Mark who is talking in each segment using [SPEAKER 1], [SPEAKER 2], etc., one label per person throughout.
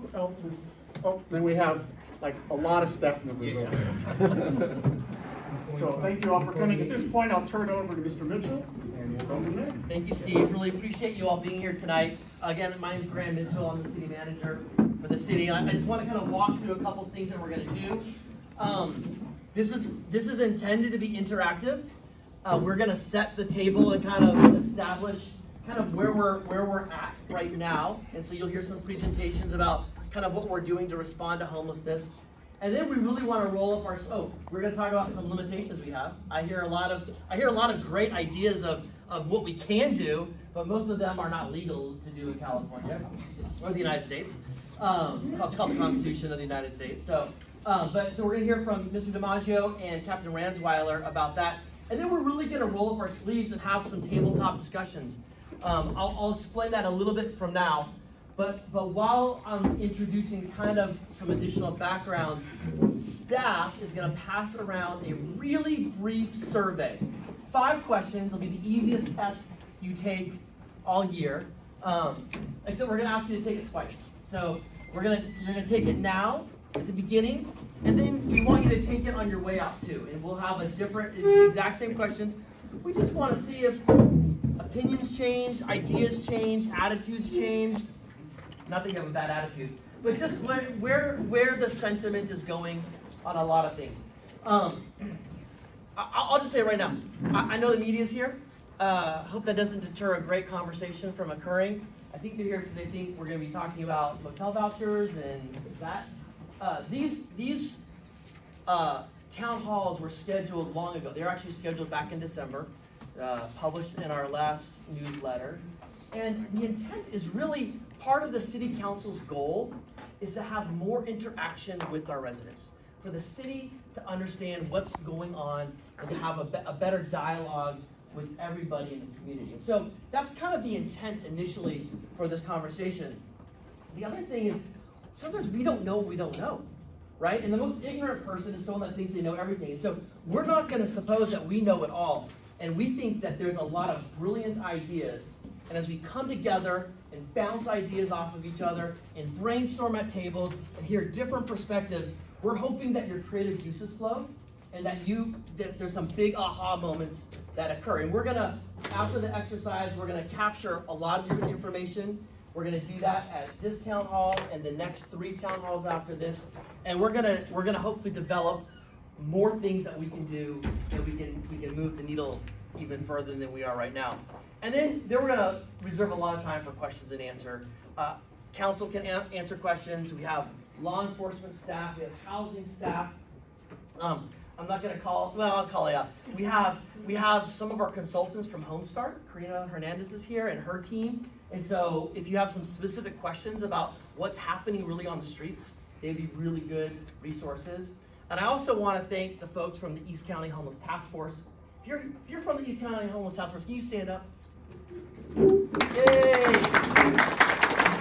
[SPEAKER 1] Who else is, oh, then we have like a lot of staff members over there. So thank you all for coming. At this point, I'll turn it over to Mr. Mitchell, and we'll go from there.
[SPEAKER 2] Thank you, Steve. Really appreciate you all being here tonight. Again, my name is Graham Mitchell. I'm the city manager for the city. And I just want to kind of walk through a couple of things that we're going to do. This is intended to be interactive. We're going to set the table and kind of establish kind of where we're at right now. And so you'll hear some presentations about kind of what we're doing to respond to homelessness. And then we really want to roll up our, we're going to talk about some limitations we have. I hear a lot of great ideas of what we can do, but most of them are not legal to do in California or the United States. It's called the Constitution of the United States. So we're going to hear from Mr. DiMaggio and Captain Ransweiler about that. And then we're really going to roll up our sleeves and have some tabletop discussions. I'll explain that a little bit from now. But while I'm introducing kind of some additional background, staff is going to pass around a really brief survey. It's 5 questions. It'll be the easiest test you take all year. Except we're going to ask you to take it twice. So you're going to take it now at the beginning, and then we want you to take it on your way out too. And we'll have it's the exact same questions. We just want to see if opinions change, ideas change, attitudes change. Not that you have a bad attitude, but just where the sentiment is going on a lot of things. I'll just say right now, I know the media's here. Hope that doesn't deter a great conversation from occurring. I think they're here because they think we're going to be talking about motel vouchers and that. These town halls were scheduled long ago. They were actually scheduled back in December, published in our last newsletter. And the intent is really part of the city council's goal is to have more interaction with our residents, for the city to understand what's going on and to have a better dialogue with everybody in the community. And so that's kind of the intent initially for this conversation. The other thing is sometimes we don't know what we don't know, right? And the most ignorant person is someone that thinks they know everything. And so we're not going to suppose that we know it all. And we think that there's a lot of brilliant ideas. And as we come together and bounce ideas off of each other and brainstorm at tables and hear different perspectives, we're hoping that your creative juices flow and that there's some big aha moments that occur. And we're gonna, after the exercise, we're gonna capture a lot of your information. We're gonna do that at this town hall and the next 3 town halls after this. And we're gonna hopefully develop more things that we can do, and we can move the needle even further than we are right now. And then we're going to reserve a lot of time for questions and answer. Council can answer questions. We have law enforcement staff. We have housing staff. I'm not going to call, well, I'll call it out. We have some of our consultants from Homestart. Karina Hernandez is here and her team. And so if you have some specific questions about what's happening really on the streets, they'd be really good resources. And I also want to thank the folks from the East County Homeless Task Force. If you're from the East County Homeless Task Force, can you stand up? Yay!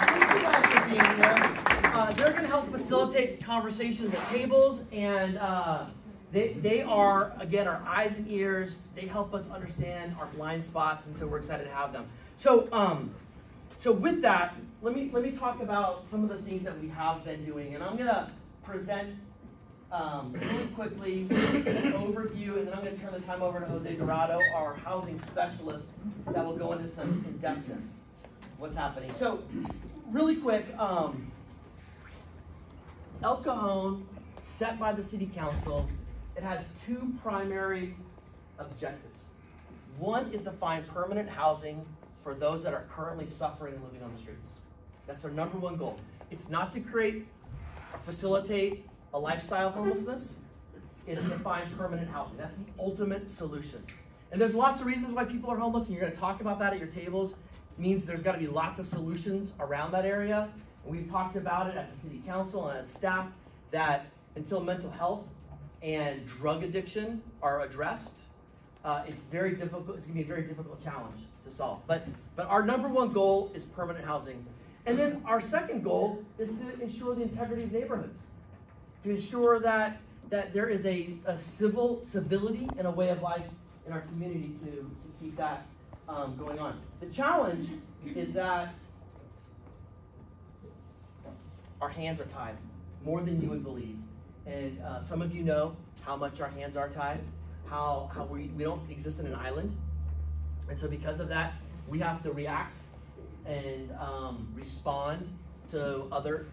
[SPEAKER 2] Thank you guys for being here. They're going to help facilitate conversations at tables, and they are, again, our eyes and ears. They help us understand our blind spots, and so we're excited to have them. So with that, let me talk about some of the things that we have been doing, and I'm going to present really quickly an overview, and then I'm going to turn the time over to Jose Dorado, our housing specialist, that will go into some in-depthness what's happening. So really quick, El Cajon, set by the city council, it has 2 primary objectives. One is to find permanent housing for those that are currently suffering and living on the streets. That's their number 1 goal. It's not to create or facilitate a lifestyle of homelessness. It's to find permanent housing. That's the ultimate solution. And there's lots of reasons why people are homeless, and you're going to talk about that at your tables. It means there's got to be lots of solutions around that area. And we've talked about it as a city council and as staff that until mental health and drug addiction are addressed, it's very difficult. It's going to be a very difficult challenge to solve. But our number 1 goal is permanent housing. And then our second goal is to ensure the integrity of neighborhoods, to ensure that there is a civility and a way of life in our community to keep that going on. The challenge is that our hands are tied more than you would believe. And some of you know how much our hands are tied, how we don't exist in an island. And so because of that, we have to react and respond to other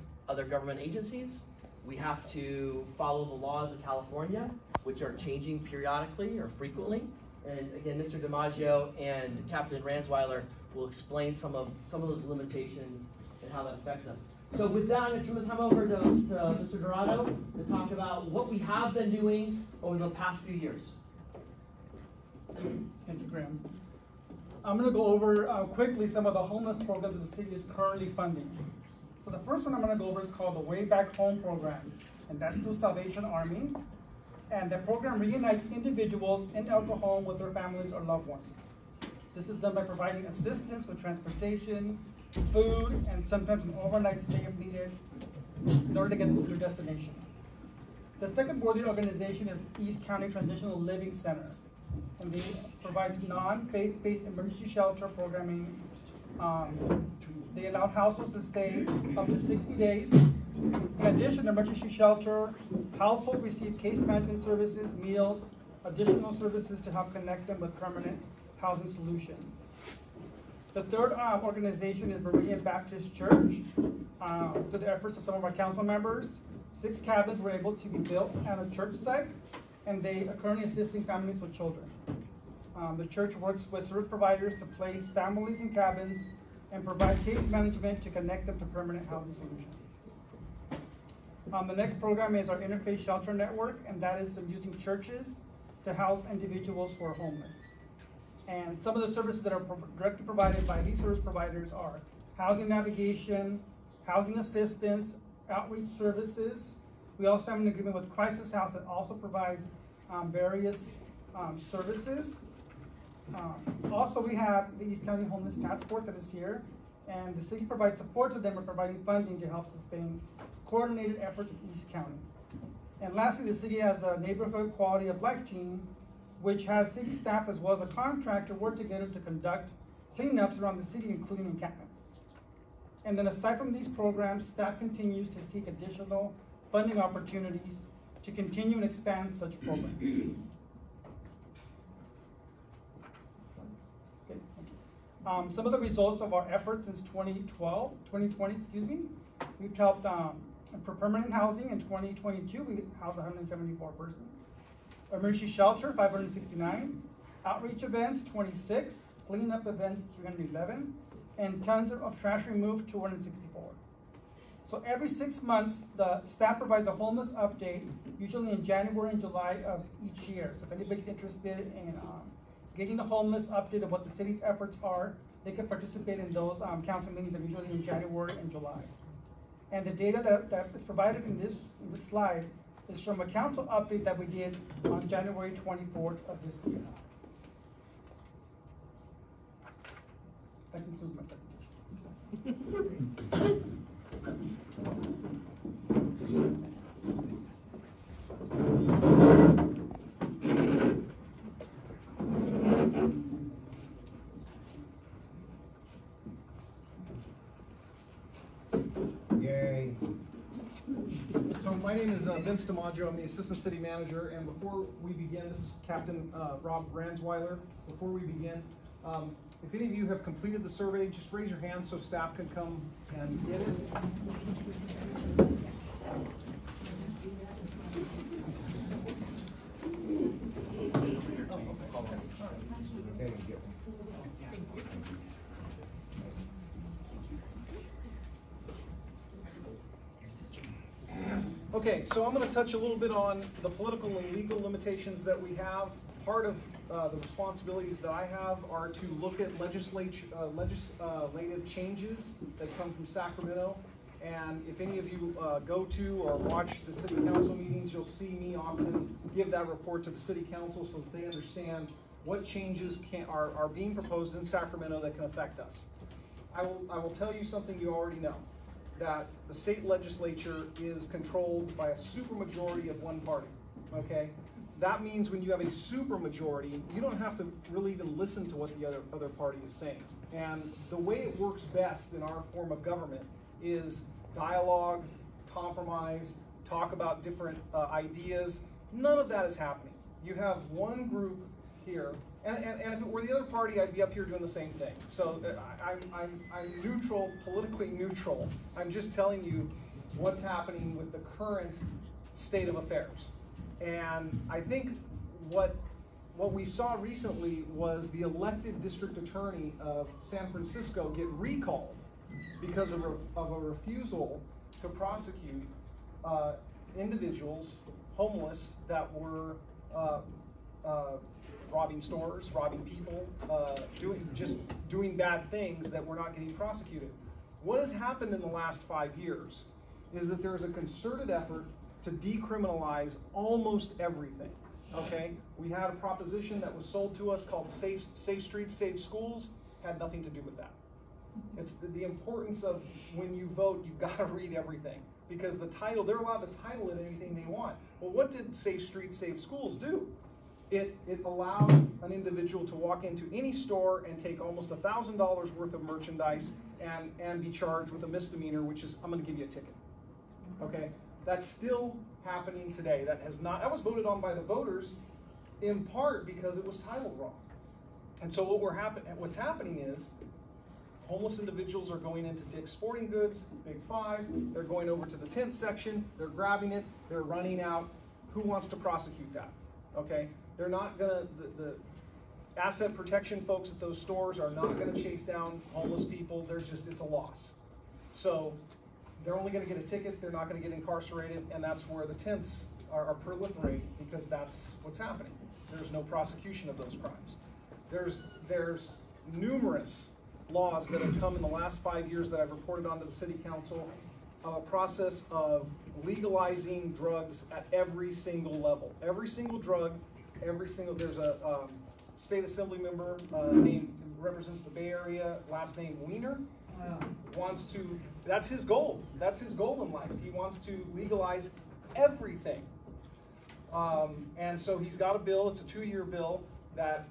[SPEAKER 2] government agencies. We have to follow the laws of California, which are changing periodically or frequently. And again, Mr. DiMaggio and Captain Ransweiler will explain some of those limitations and how that affects us. So with that, I'm going to turn the time over to Mr. Dorado to talk about what we have been doing over the past few years.
[SPEAKER 3] Thank you, Graham. I'm going to go over quickly some of the homeless programs that the city is currently funding. So the first one I'm going to go over is called the Way Back Home program, and that's through Salvation Army. And the program reunites individuals in El Cajon with their families or loved ones. This is done by providing assistance with transportation, food, and sometimes an overnight stay if needed in order to get to their destination. The second worthy organization is East County Transitional Living Center, and they provides non-faith-based emergency shelter programming. They allow households to stay up to 60 days. In addition, emergency shelter households receive case management services, meals, additional services to help connect them with permanent housing solutions. The third organization is Berean Baptist Church. Through the efforts of some of our council members, 6 cabins were able to be built at a church site, and they are currently assisting families with children. The church works with service providers to place families in cabins and provide case management to connect them to permanent housing solutions. The next program is our Interfaith Shelter Network, and that is using churches to house individuals who are homeless. And some of the services that are directly provided by these service providers are housing navigation, housing assistance, outreach services. We also have an agreement with Crisis House that also provides various services. Also, we have the East County Homeless Task Force that is here, and the city provides support to them by providing funding to help sustain coordinated efforts in East County. And lastly, the city has a neighborhood quality of life team, which has city staff as well as a contractor work together to conduct cleanups around the city, including encampments. And then aside from these programs, staff continues to seek additional funding opportunities to continue and expand such programs. Okay, thank you. Some of the results of our efforts since 2020, we've helped for permanent housing in 2022, we housed 174 persons. Emergency shelter, 569. Outreach events, 26. Cleanup events, 311. And tons of trash removed, 264. So every 6 months, the staff provides a homeless update, usually in January and July of each year. So if anybody's interested in getting the homeless update of what the city's efforts are, they can participate in those council meetings that are usually in January and July. And the data that is provided in this slide is from a council update that we did on January 24th of this year. That concludes my presentation.
[SPEAKER 4] Yay. So my name is Vince DiMaggio. I'm the Assistant City Manager, and before we begin, this is Captain Rob Ransweiler. Before we begin, if any of you have completed the survey, just raise your hand so staff can come and get it. Okay, so I'm going to touch a little bit on the political and legal limitations that we have. Part of the responsibilities that I have are to look at legislative changes that come from Sacramento. And if any of you go to or watch the city council meetings, you'll see me often give that report to the city council so that they understand what changes are being proposed in Sacramento that can affect us. I will tell you something you already know, that the state legislature is controlled by a supermajority of one party, okay? That means when you have a supermajority, you don't have to really even listen to what the other party is saying. And the way it works best in our form of government is dialogue, compromise, talk about different ideas. None of that is happening. You have one group here, and if it were the other party, I'd be up here doing the same thing. So I'm neutral, politically neutral. I'm just telling you what's happening with the current state of affairs. And I think what we saw recently was the elected district attorney of San Francisco get recalled because of a refusal to prosecute individuals, homeless, that were robbing stores, robbing people, doing bad things that were not getting prosecuted. What has happened in the last 5 years is that there's a concerted effort to decriminalize almost everything. Okay, we had a proposition that was sold to us called Safe Streets, Safe Schools. Had nothing to do with that. It's the importance of when you vote, you've got to read everything, because the title, they're allowed to title it anything they want. Well, what did Safe Streets, Safe Schools do? It allowed an individual to walk into any store and take almost $1,000 worth of merchandise and be charged with a misdemeanor, which is, I'm going to give you a ticket. Okay, that's still happening today. That was voted on by the voters in part because it was titled wrong. And so what's happening is homeless individuals are going into Dick's Sporting Goods, Big Five, they're going over to the tent section, they're grabbing it, they're running out. Who wants to prosecute that? Okay, they're not gonna, the asset protection folks at those stores are not gonna chase down homeless people. It's a loss. So they're only gonna get a ticket, they're not gonna get incarcerated, and that's where the tents are proliferating, because that's what's happening. There's no prosecution of those crimes. There's numerous laws that have come in the last 5 years that I've reported on to the city council, a process of legalizing drugs at every single level. Every single drug, there's a state assembly member named, represents the Bay Area, last name Wiener, wants to, that's his goal. That's his goal in life. He wants to legalize everything. And so he's got a bill, it's a 2-year bill, that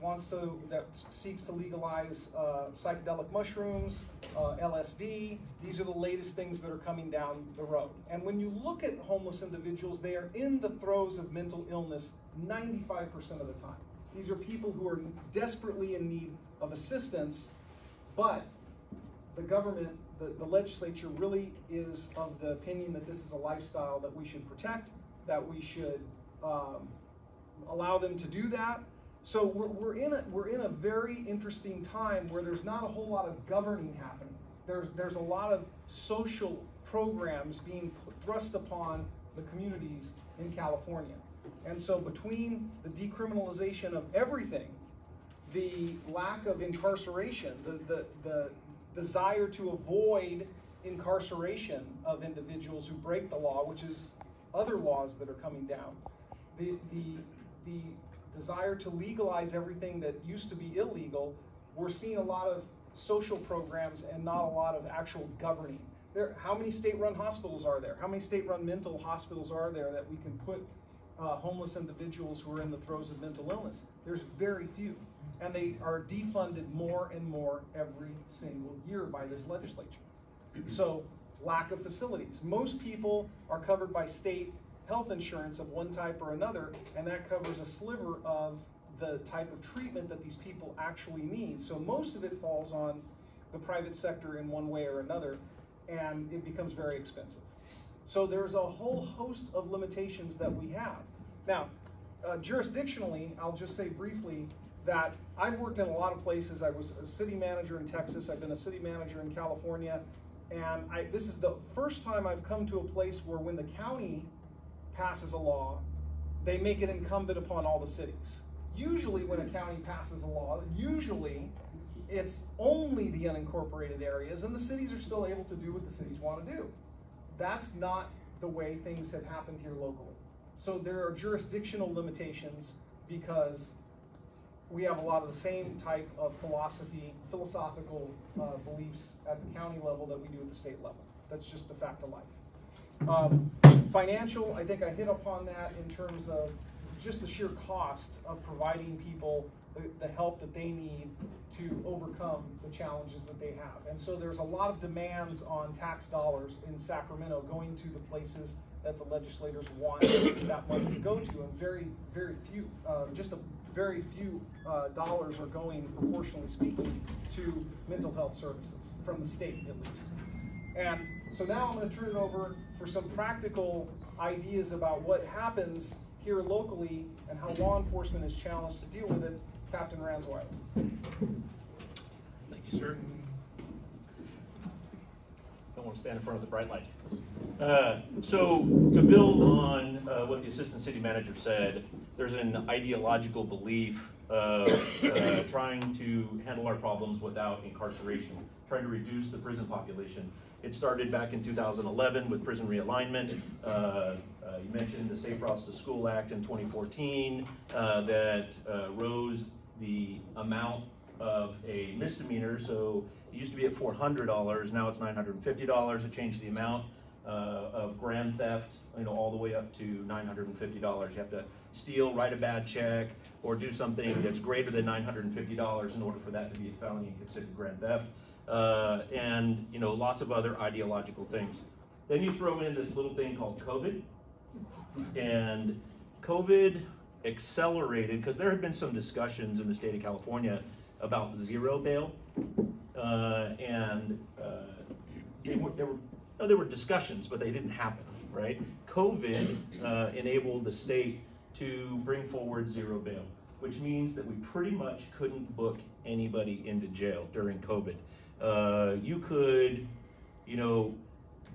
[SPEAKER 4] seeks to legalize psychedelic mushrooms, LSD. These are the latest things that are coming down the road. And when you look at homeless individuals, they are in the throes of mental illness 95% of the time. These are people who are desperately in need of assistance, but the government, the legislature really is of the opinion that this is a lifestyle that we should protect, that we should allow them to do that. So we're in a very interesting time where there's not a whole lot of governing happening. There's a lot of social programs being thrust upon the communities in California. And so between the decriminalization of everything, the lack of incarceration, the desire to avoid incarceration of individuals who break the law, which is other laws that are coming down, the desire to legalize everything that used to be illegal, we're seeing a lot of social programs and not a lot of actual governing. How many state-run hospitals are there? How many state-run mental hospitals are there that we can put homeless individuals who are in the throes of mental illness? There's very few. And they are defunded more and more every single year by this legislature. So, lack of facilities. Most people are covered by state health insurance of one type or another, and that covers a sliver of the type of treatment that these people actually need. So most of it falls on the private sector in one way or another, and it becomes very expensive. So there's a whole host of limitations that we have. Now, jurisdictionally, I'll just say briefly that I've worked in a lot of places. I was a city manager in Texas, I've been a city manager in California, and this is the first time I've come to a place where when the county passes a law, they make it incumbent upon all the cities. Usually when a county passes a law, usually it's only the unincorporated areas, and the cities are still able to do what the cities want to do. That's not the way things have happened here locally. So there are jurisdictional limitations because we have a lot of the same type of philosophical beliefs at the county level that we do at the state level. That's just the fact of life. Financial, I think I hit upon that in terms of just the sheer cost of providing people the help that they need to overcome the challenges that they have. And so there's a lot of demands on tax dollars in Sacramento going to the places that the legislators want that money to go to, and very few, just a very few dollars are going, proportionally speaking, to mental health services, from the state at least. And so now I'm going to turn it over for some practical ideas about what happens here locally and how law enforcement is challenged to deal with it. Captain Ransweiler.
[SPEAKER 5] Thank you, sir. Don't want to stand in front of the bright light. So to build on what the assistant city manager said, there's an ideological belief of trying to handle our problems without incarceration, trying to reduce the prison population. It started back in 2011 with prison realignment. You mentioned the Safe Routes to School Act in 2014 that rose the amount of a misdemeanor. So it used to be at $400, now it's $950. It changed the amount of grand theft, all the way up to $950. You have to steal, write a bad check, or do something that's greater than $950 in order for that to be a felony and considered grand theft. And lots of other ideological things. Then you throw in this little thing called COVID, and COVID accelerated, because there had been some discussions in the state of California about zero bail, there were discussions, but they didn't happen, right? COVID enabled the state to bring forward zero bail, which means that we pretty much couldn't book anybody into jail during COVID. You could,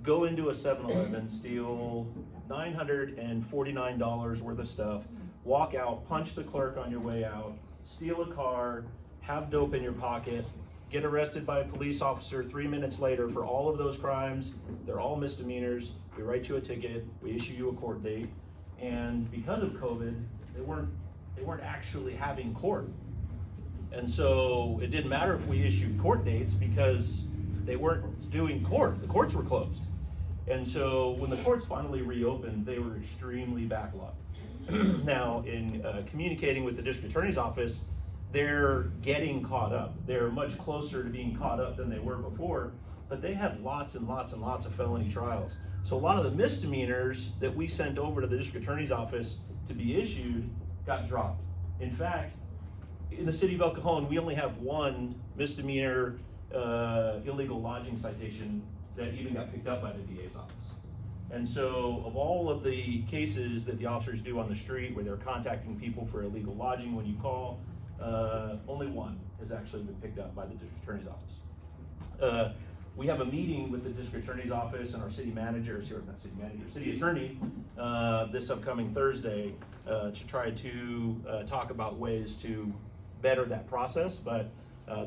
[SPEAKER 5] go into a 7-Eleven, steal $949 worth of stuff, walk out, punch the clerk on your way out, steal a car, have dope in your pocket, get arrested by a police officer 3 minutes later for all of those crimes. They're all misdemeanors. We write you a ticket, we issue you a court date, and because of COVID, they weren't actually having court. And so it didn't matter if we issued court dates because they weren't doing court. The courts were closed. And so when the courts finally reopened, they were extremely backlogged. Now, in communicating with the district attorney's office, they're getting caught up. They're much closer to being caught up than they were before, but they have lots and lots and lots of felony trials. So a lot of the misdemeanors that we sent over to the district attorney's office to be issued got dropped. In fact, in the city of El Cajon, we only have one misdemeanor illegal lodging citation that even got picked up by the DA's office. And so of all of the cases that the officers do on the street where they're contacting people for illegal lodging when you call, only one has actually been picked up by the district attorney's office. We have a meeting with the district attorney's office and our city attorney this upcoming Thursday to try to talk about ways to better that process. But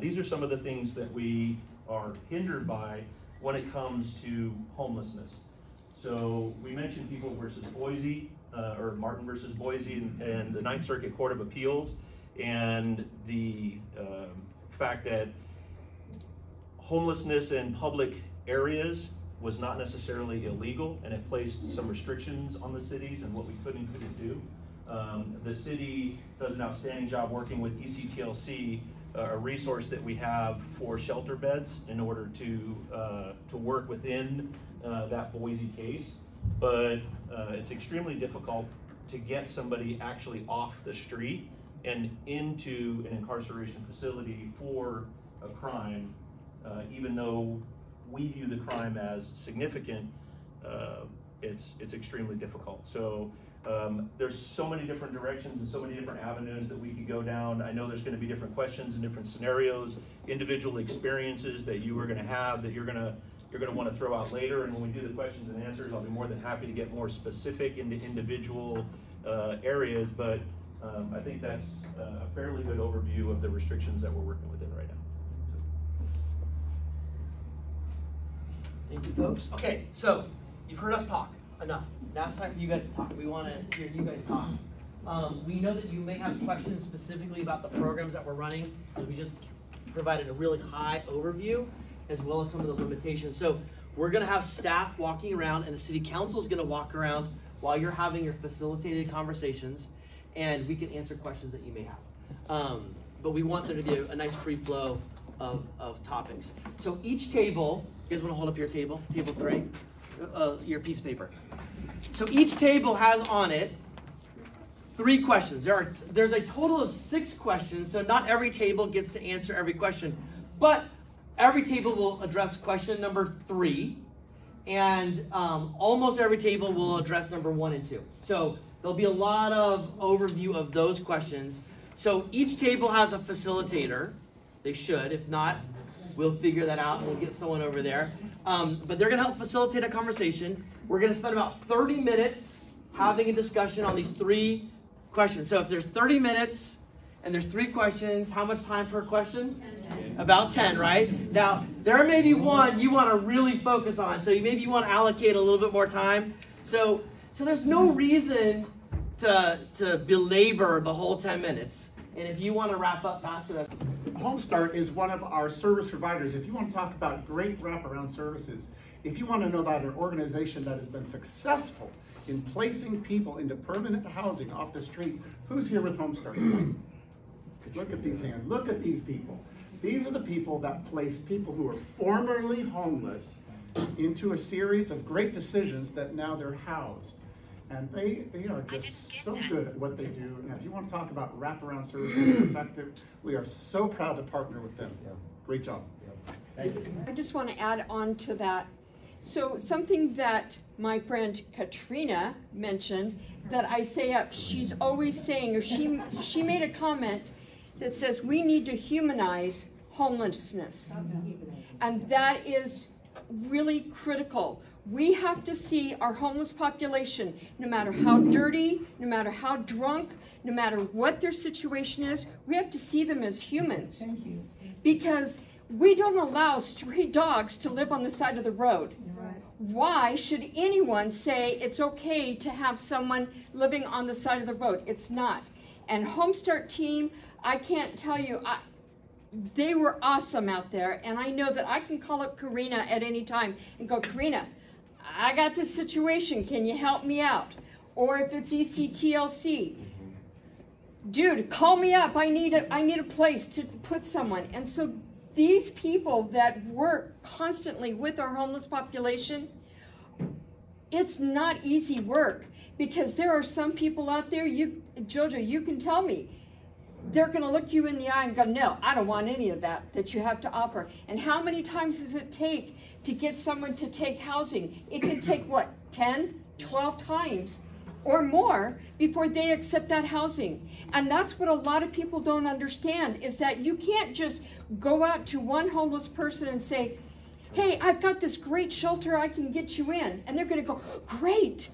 [SPEAKER 5] these are some of the things that we are hindered by when it comes to homelessness. So we mentioned People versus Boise, or Martin versus Boise, and the Ninth Circuit Court of Appeals, and the fact that homelessness in public areas was not necessarily illegal, and it placed some restrictions on the cities and what we could and couldn't do. The city does an outstanding job working with ECTLC, a resource that we have for shelter beds in order to work within that Boise case. But it's extremely difficult to get somebody actually off the street and into an incarceration facility for a crime, even though we view the crime as significant. It's extremely difficult. So there's so many different directions and so many different avenues that we could go down. I know there's going to be different questions and different scenarios, individual experiences that you are going to have that you're going to want to throw out later. And when we do the questions and answers, I'll be more than happy to get more specific into individual areas. But I think that's a fairly good overview of the restrictions that we're working within right now.
[SPEAKER 2] Thank you, folks. Okay, so you've heard us talk enough. Now it's time for you guys to talk. We want to hear you guys talk. We know that you may have questions specifically about the programs that we're running, because we just provided a really high overview, as well as some of the limitations. So we're going to have staff walking around, and the city council is going to walk around while you're having your facilitated conversations, and we can answer questions that you may have. but we want there to be a nice free flow of topics. So each table, you guys want to hold up your table, table 3, your piece of paper. So each table has on it 3 questions. There's a total of 6 questions, so not every table gets to answer every question, but every table will address question number 3, and almost every table will address number 1 and 2. So there'll be a lot of overview of those questions. So each table has a facilitator. They should. If not, we'll figure that out and we'll get someone over there. But they're going to help facilitate a conversation. We're going to spend about 30 minutes having a discussion on these 3 questions. So if there's 30 minutes and there's 3 questions, how much time per question? 10. About 10, right? Now, there may be one you want to really focus on. So maybe you want to allocate a little bit more time. So there's no reason to belabor the whole 10 minutes. And if you want to wrap up faster, that's...
[SPEAKER 1] HomeStart is one of our service providers. If you want to talk about great wraparound services, if you want to know about an organization that has been successful in placing people into permanent housing off the street, who's here with HomeStart? Look at these hands. Look at these people. These are the people that place people who are formerly homeless into a series of great decisions that now they're housed. And they are just so good at what they do. And if you want to talk about wraparound services that are effective, we are so proud to partner with them. Great job.
[SPEAKER 2] Thank you.
[SPEAKER 6] I just want to add on to that. So something that my friend Katrina mentioned that I say up, she's always saying, or she made a comment that says we need to humanize homelessness. And that is really critical. We have to see our homeless population, no matter how dirty, no matter how drunk, no matter what their situation is, we have to see them as humans. Thank you. Because we don't allow stray dogs to live on the side of the road. Right. Why should anyone say it's okay to have someone living on the side of the road? It's not. And HomeStart team, I can't tell you, they were awesome out there. And I know that I can call up Karina at any time and go, Karina, I got this situation, can you help me out? Or if it's ECTLC, dude, call me up, I need a place to put someone. And so these people that work constantly with our homeless population, it's not easy work, because there are some people out there, Jojo, you can tell me, they're going to look you in the eye and go, no, I don't want any of that you have to offer. And how many times does it take to get someone to take housing? It can take, what, 10, 12 times or more before they accept that housing. And that's what a lot of people don't understand, is that you can't just go out to one homeless person and say, hey, I've got this great shelter, I can get you in. And they're going to go, great.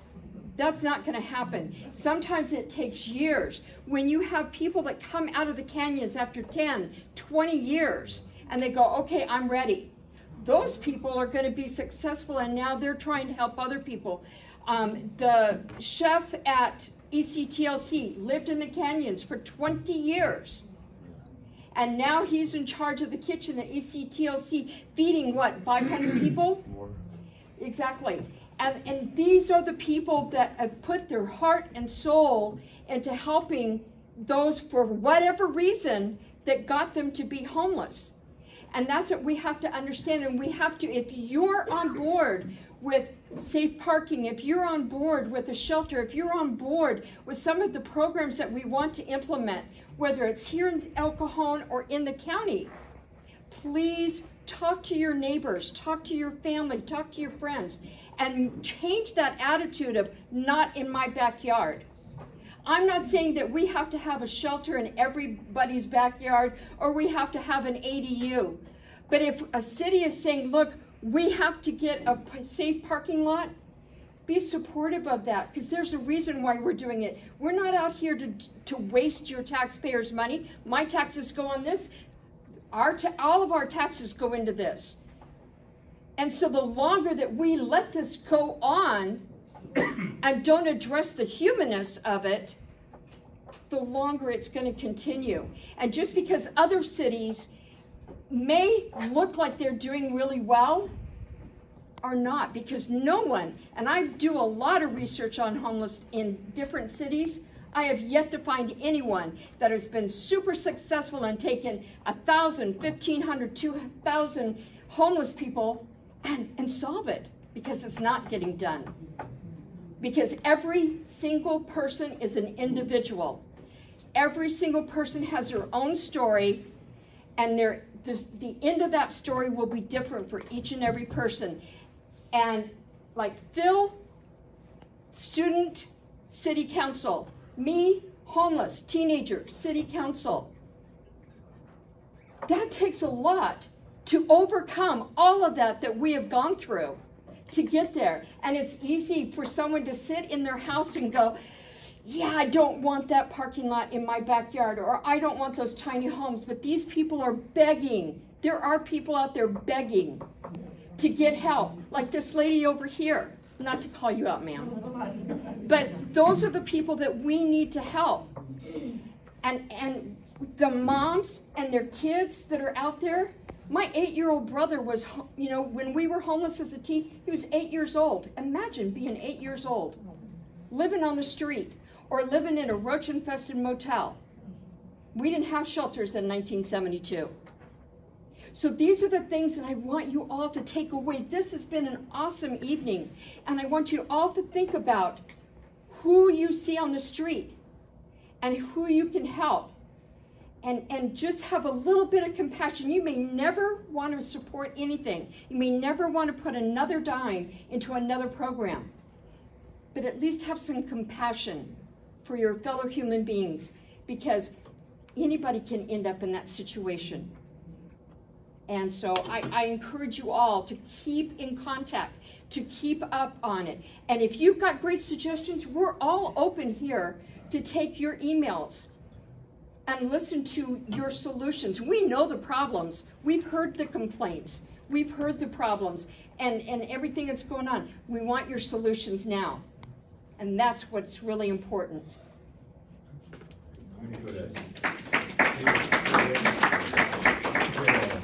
[SPEAKER 6] That's not going to happen. Sometimes it takes years. When you have people that come out of the canyons after 10, 20 years, and they go, okay, I'm ready. Those people are going to be successful, and now they're trying to help other people. The chef at ECTLC lived in the canyons for 20 years. And now he's in charge of the kitchen at ECTLC, feeding, what, 500 people? More. Exactly. And these are the people that have put their heart and soul into helping those, for whatever reason, that got them to be homeless. And that's what we have to understand. And we have to, if you're on board with safe parking, if you're on board with a shelter, if you're on board with some of the programs that we want to implement, whether it's here in El Cajon or in the county, please talk to your neighbors, talk to your family, talk to your friends, and change that attitude of not in my backyard. I'm not saying that we have to have a shelter in everybody's backyard or we have to have an ADU. But if a city is saying, look, we have to get a safe parking lot, be supportive of that, because there's a reason why we're doing it. We're not out here to waste your taxpayers' money. My taxes go on this. All of our taxes go into this. And so the longer that we let this go on and don't address the humanness of it, the longer it's going to continue. And just because other cities may look like they're doing really well, are not, because no one, and I do a lot of research on homeless in different cities, I have yet to find anyone that has been super successful in taking 1,000, 1,500, 2,000 homeless people and solve it, because it's not getting done. Because every single person is an individual. Every single person has their own story, and the end of that story will be different for each and every person. And like Phil, student, city council, me, homeless, teenager, city council. That takes a lot to overcome all of that we have gone through to get there. And it's easy for someone to sit in their house and go, yeah, I don't want that parking lot in my backyard, or I don't want those tiny homes. But these people are begging. There are people out there begging to get help, like this lady over here. Not to call you out, ma'am, but those are the people that we need to help. And the moms and their kids that are out there. My 8-year-old brother was, when we were homeless as a teen, he was 8 years old. Imagine being 8 years old, living on the street, or living in a roach-infested motel. We didn't have shelters in 1972. So these are the things that I want you all to take away. This has been an awesome evening, and I want you all to think about who you see on the street and who you can help, and just have a little bit of compassion. You may never want to support anything. You may never want to put another dime into another program, but at least have some compassion for your fellow human beings, because anybody can end up in that situation. And so I encourage you all to keep in contact, to keep up on it. And if you've got great suggestions, we're all open here to take your emails and listen to your solutions. We know the problems. We've heard the complaints. We've heard the problems and everything that's going on. We want your solutions now. And that's what's really important.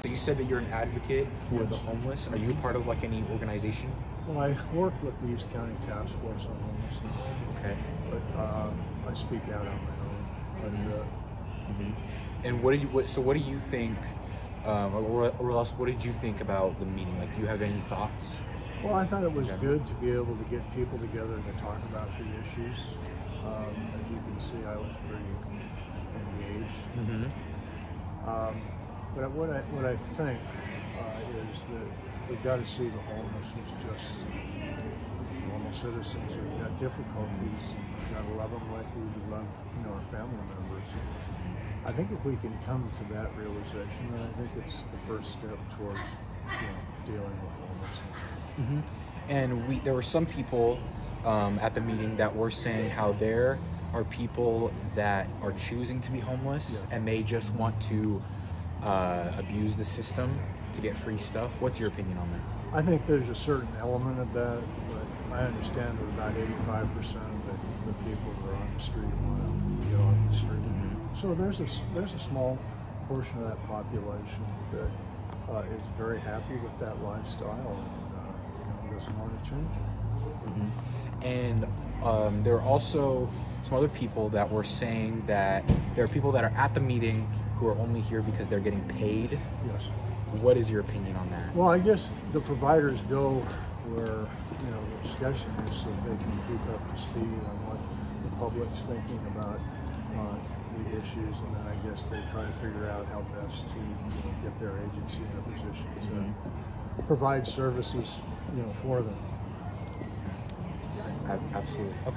[SPEAKER 7] So you said that you're an advocate for the homeless. Are you part of like any organization?
[SPEAKER 8] Well, I work with the East County Task Force on Homelessness.
[SPEAKER 7] Okay.
[SPEAKER 8] But I speak out on my own.
[SPEAKER 7] And what do you think, or else what did you think about the meeting? Like, do you have any thoughts?
[SPEAKER 8] Well, I thought it was good to be able to get people together to talk about the issues. As you can see, I was pretty engaged. But what I think is that we've got to see the homeless as just normal citizens who've got difficulties. We've got to love them like we would love, our family members. I think if we can come to that realization, then I think it's the first step towards, dealing with homelessness.
[SPEAKER 7] And there were some people at the meeting that were saying how there are people that are choosing to be homeless, and they just want to abuse the system to get free stuff. What's your opinion on that?
[SPEAKER 8] I think there's a certain element of that, but I understand that about 85% of the people that are on the street want to get off the street. So there's a small portion of that population that is very happy with that lifestyle and doesn't want to change it.
[SPEAKER 7] And there are also some other people that were saying that there are people that are at the meeting who are only here because they're getting paid.
[SPEAKER 8] Yes.
[SPEAKER 7] What is your opinion on that?
[SPEAKER 8] Well, I guess the providers go where the discussion is, so they can keep up to speed on what the public's thinking about the issues, and then I guess they try to figure out how best to get their agency in a position to provide services for them.
[SPEAKER 7] Absolutely. Okay.